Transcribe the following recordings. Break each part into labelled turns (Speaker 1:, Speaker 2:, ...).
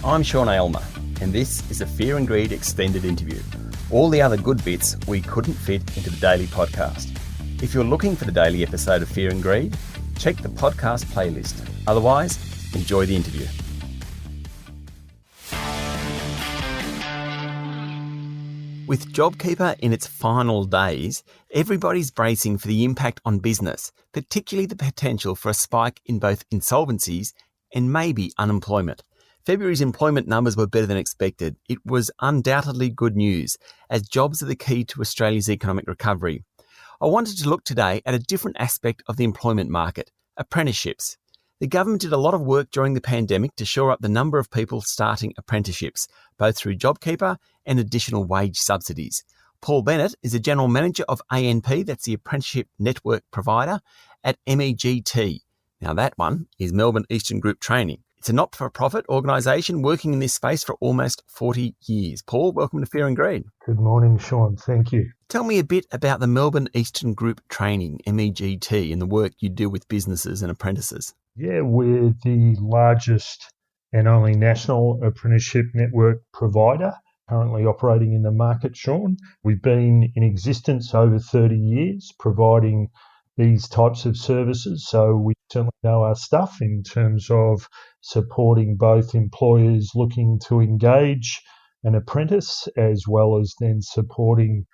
Speaker 1: I'm Sean Aylmer, and this is a Fear and Greed extended interview. All the other good bits we couldn't fit into the daily podcast. If you're looking for the daily episode of Fear and Greed, check the podcast playlist. Otherwise, enjoy the interview. With JobKeeper in its final days, everybody's bracing for the impact on business, particularly the potential for a spike in both insolvencies and maybe unemployment. February's employment numbers were better than expected. It was undoubtedly good news, as jobs are the key to Australia's economic recovery. I wanted to look today at a different aspect of the employment market, apprenticeships. The government did a lot of work during the pandemic to shore up the number of people starting apprenticeships, both through JobKeeper and additional wage subsidies. Paul Bennett is the General Manager of ANP, that's the Apprenticeship Network Provider, at MEGT. Now that one is Melbourne Eastern Group Training. It's a not-for-profit organisation working in this space for almost 40 years. Paul, welcome to Fear and Greed.
Speaker 2: Good morning, Sean. Thank you.
Speaker 1: Tell me a bit about the Melbourne Eastern Group Training, MEGT, and the work you do with businesses and apprentices.
Speaker 2: Yeah, we're the largest and only national apprenticeship network provider currently operating in the market, Sean. We've been in existence over 30 years providing these types of services, so we certainly know our stuff in terms of supporting both employers looking to engage an apprentice as well as then supporting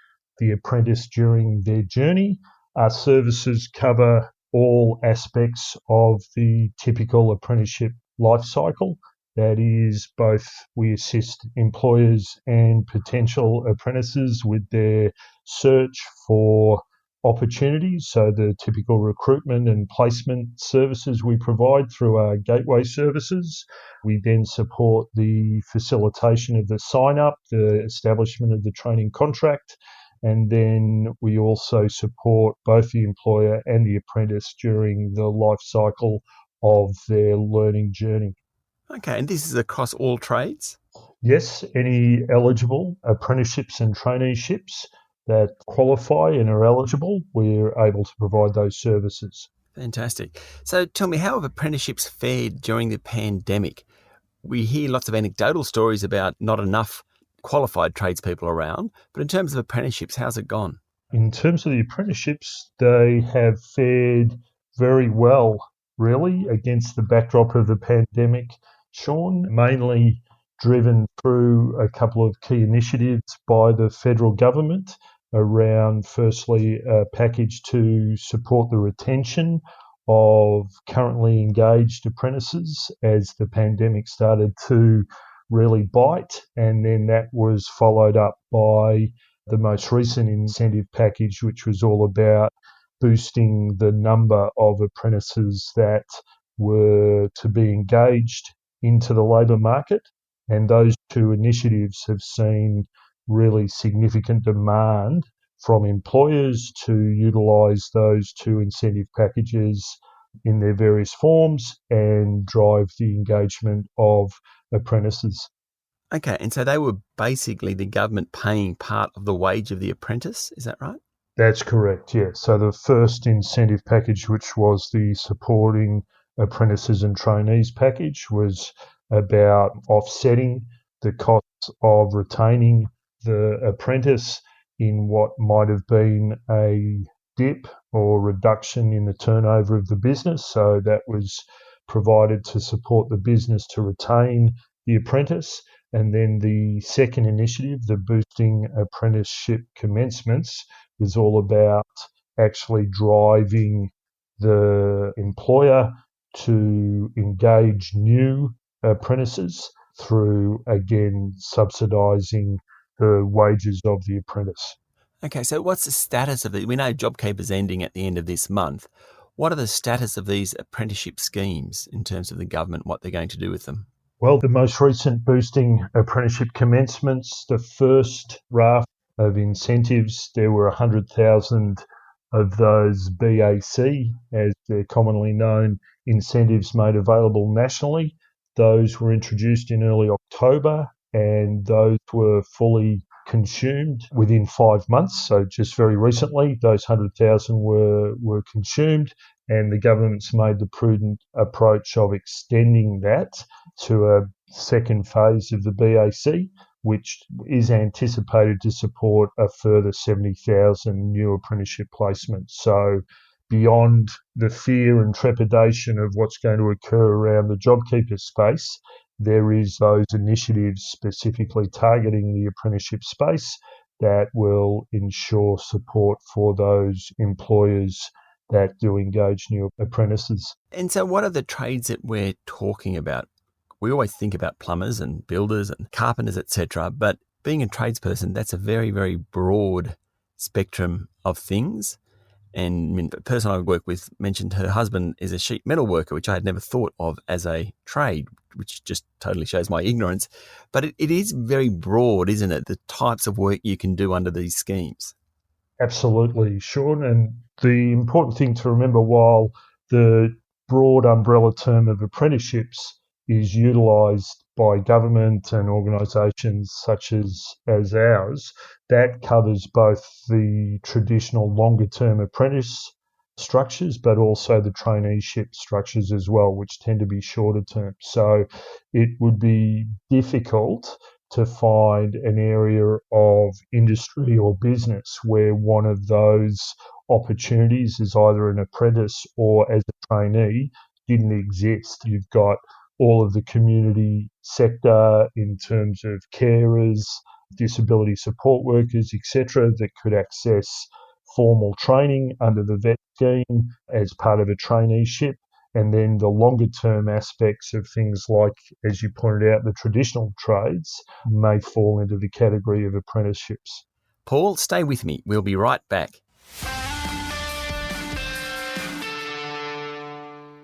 Speaker 2: the apprentice during their journey. Our services cover all aspects of the typical apprenticeship life cycle. That is, both we assist employers and potential apprentices with their search for opportunities, so the typical recruitment and placement services we provide through our gateway services. We then support the facilitation of the sign-up, the establishment of the training contract, and then we also support both the employer and the apprentice during the life cycle of their learning journey.
Speaker 1: Okay, and this is across all trades?
Speaker 2: Yes, any eligible apprenticeships and traineeships that qualify and are eligible, we're able to provide those services.
Speaker 1: Fantastic. So tell me, how have apprenticeships fared during the pandemic? We hear lots of anecdotal stories about not enough qualified tradespeople around, but in terms of apprenticeships, how's it gone?
Speaker 2: In terms of the apprenticeships, they have fared very well, really, against the backdrop of the pandemic, Sean, mainly driven through a couple of key initiatives by the federal government around, firstly, a package to support the retention of currently engaged apprentices as the pandemic started to really bite, and then that was followed up by the most recent incentive package, which was all about boosting the number of apprentices that were to be engaged into the labour market. And those two initiatives have seen really significant demand from employers to utilise those two incentive packages in their various forms and drive the engagement of apprentices.
Speaker 1: Okay, and so they were basically the government paying part of the wage of the apprentice, is that right?
Speaker 2: That's correct, yeah. So the first incentive package, which was the supporting apprentices and trainees package, was about offsetting the costs of retaining the apprentice in what might have been a dip or reduction in the turnover of the business. So that was provided to support the business to retain the apprentice. And then the second initiative, the Boosting Apprenticeship Commencements, was all about actually driving the employer to engage new apprentices through, again, subsidising the wages of the apprentice.
Speaker 1: Okay, so what's the status of it? We know JobKeeper's ending at the end of this month. What are the status of these apprenticeship schemes in terms of the government, what they're going to do with them?
Speaker 2: Well, the most recent Boosting Apprenticeship Commencements, the first raft of incentives, there were 100,000 of those BAC, as they're commonly known, incentives made available nationally. Those were introduced in early October, and those were fully consumed within 5 months. So just very recently, those 100,000 were consumed, and the government's made the prudent approach of extending that to a second phase of the BAC, which is anticipated to support a further 70,000 new apprenticeship placements. So beyond the fear and trepidation of what's going to occur around the JobKeeper space, there is those initiatives specifically targeting the apprenticeship space that will ensure support for those employers that do engage new apprentices.
Speaker 1: And so what are the trades that we're talking about? We always think about plumbers and builders and carpenters, etc. But being a tradesperson, that's a very, very broad spectrum of things. And I mean, the person I work with mentioned her husband is a sheet metal worker, which I had never thought of as a trade, which just totally shows my ignorance. But it is very broad, isn't it? The types of work you can do under these schemes.
Speaker 2: Absolutely, Sean. And the important thing to remember, while the broad umbrella term of apprenticeships is utilised by government and organisations such as ours, that covers both the traditional longer term apprentice structures, but also the traineeship structures as well, which tend to be shorter term. So it would be difficult to find an area of industry or business where one of those opportunities is either an apprentice or as a trainee didn't exist. You've got all of the community sector in terms of carers, disability support workers, etc., that could access formal training under the VET scheme as part of a traineeship. And then the longer term aspects of things like, as you pointed out, the traditional trades may fall into the category of apprenticeships.
Speaker 1: Paul, stay with me. We'll be right back.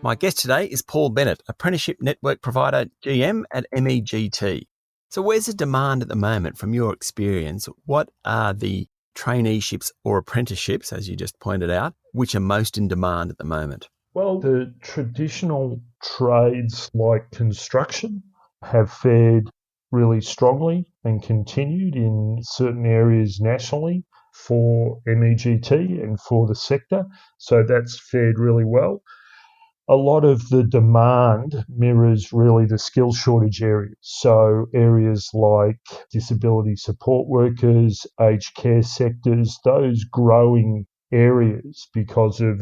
Speaker 1: My guest today is Paul Bennett, Apprenticeship Network Provider GM at MEGT. So where's the demand at the moment from your experience? What are the traineeships or apprenticeships, as you just pointed out, which are most in demand at the moment?
Speaker 2: Well, the traditional trades like construction have fared really strongly and continued in certain areas nationally for MEGT and for the sector. So that's fared really well. A lot of the demand mirrors really the skill shortage areas. So areas like disability support workers, aged care sectors, those growing areas because of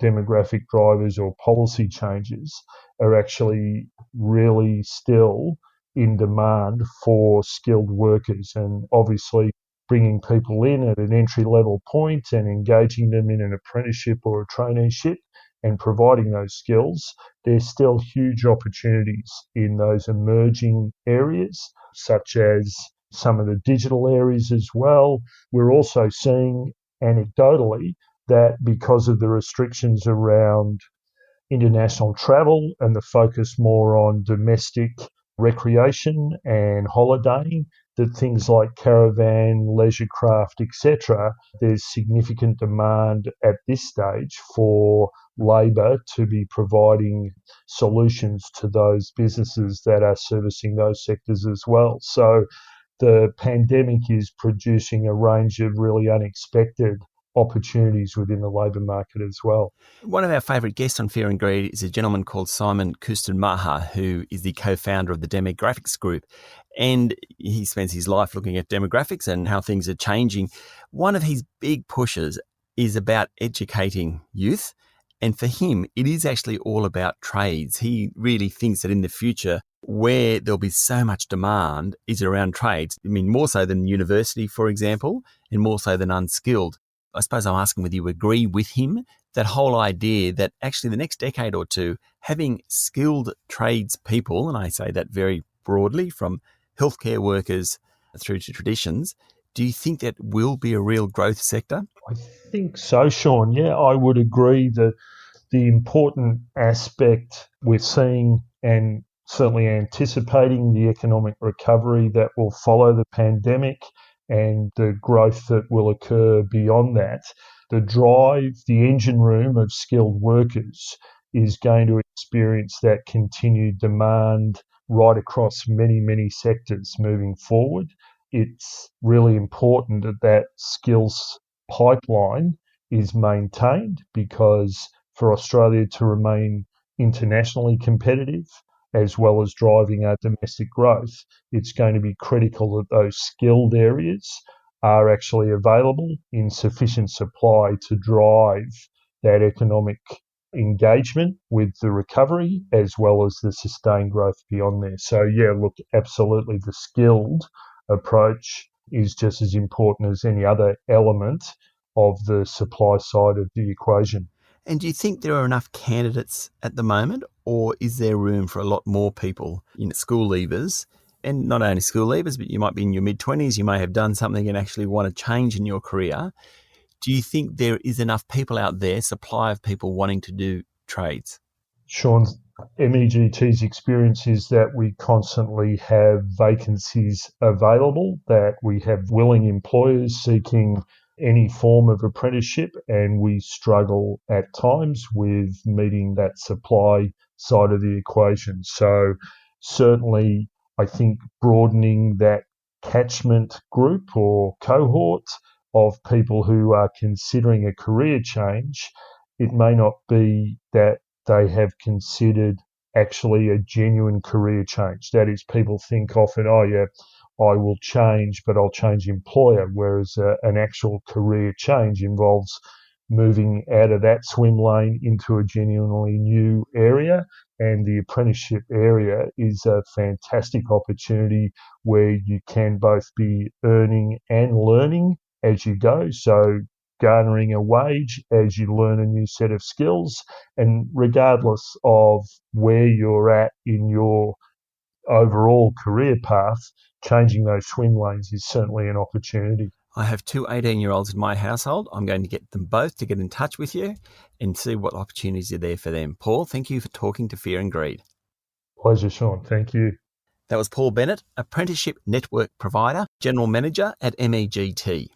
Speaker 2: demographic drivers or policy changes are actually really still in demand for skilled workers. And obviously bringing people in at an entry level point and engaging them in an apprenticeship or a traineeship and providing those skills, there's still huge opportunities in those emerging areas, such as some of the digital areas as well. We're also seeing anecdotally that because of the restrictions around international travel and the focus more on domestic recreation and holidaying, that things like caravan, leisure craft, etc., there's significant demand at this stage for labour to be providing solutions to those businesses that are servicing those sectors as well. So the pandemic is producing a range of really unexpected opportunities within the labour market as well.
Speaker 1: One of our favourite guests on Fear and Greed is a gentleman called Simon Kustenmacher, who is the co-founder of the Demographics Group. And he spends his life looking at demographics and how things are changing. One of his big pushes is about educating youth. And for him, it is actually all about trades. He really thinks that in the future, where there'll be so much demand is around trades. I mean, more so than university, for example, and more so than unskilled. I suppose I'm asking whether you agree with him, that whole idea that actually the next decade or two, having skilled tradespeople, and I say that very broadly, from healthcare workers through to traditions, do you think that will be a real growth sector?
Speaker 2: I think so, Sean. Yeah, I would agree that the important aspect we're seeing and certainly anticipating the economic recovery that will follow the pandemic and the growth that will occur beyond that, the drive, the engine room of skilled workers is going to experience that continued demand right across many, many sectors moving forward. It's really important that that skills pipeline is maintained, because for Australia to remain internationally competitive, as well as driving our domestic growth, it's going to be critical that those skilled areas are actually available in sufficient supply to drive that economic engagement with the recovery as well as the sustained growth beyond there. So, yeah, look, absolutely the skilled approach is just as important as any other element of the supply side of the equation.
Speaker 1: And do you think there are enough candidates at the moment, or is there room for a lot more people, school leavers? And not only school leavers, but you might be in your mid-20s, you may have done something and actually want to change in your career. Do you think there is enough people out there, supply of people wanting to do trades?
Speaker 2: Sean, MEGT's experience is that we constantly have vacancies available, that we have willing employers seeking any form of apprenticeship, and we struggle at times with meeting that supply side of the equation. So certainly, I think broadening that catchment group or cohort of people who are considering a career change, it may not be that they have considered actually a genuine career change. That is, people think often, oh yeah, I will change, but I'll change employer, whereas an actual career change involves moving out of that swim lane into a genuinely new area. And the apprenticeship area is a fantastic opportunity where you can both be earning and learning as you go. So garnering a wage as you learn a new set of skills. And regardless of where you're at in your overall career path, changing those swim lanes is certainly an opportunity.
Speaker 1: I have two 18-year-olds in my household. I'm going to get them both to get in touch with you and see what opportunities are there for them. Paul, thank you for talking to Fear and Greed.
Speaker 2: Pleasure, Sean. Thank you.
Speaker 1: That was Paul Bennett, Apprenticeship Network Provider, General Manager at MEGT.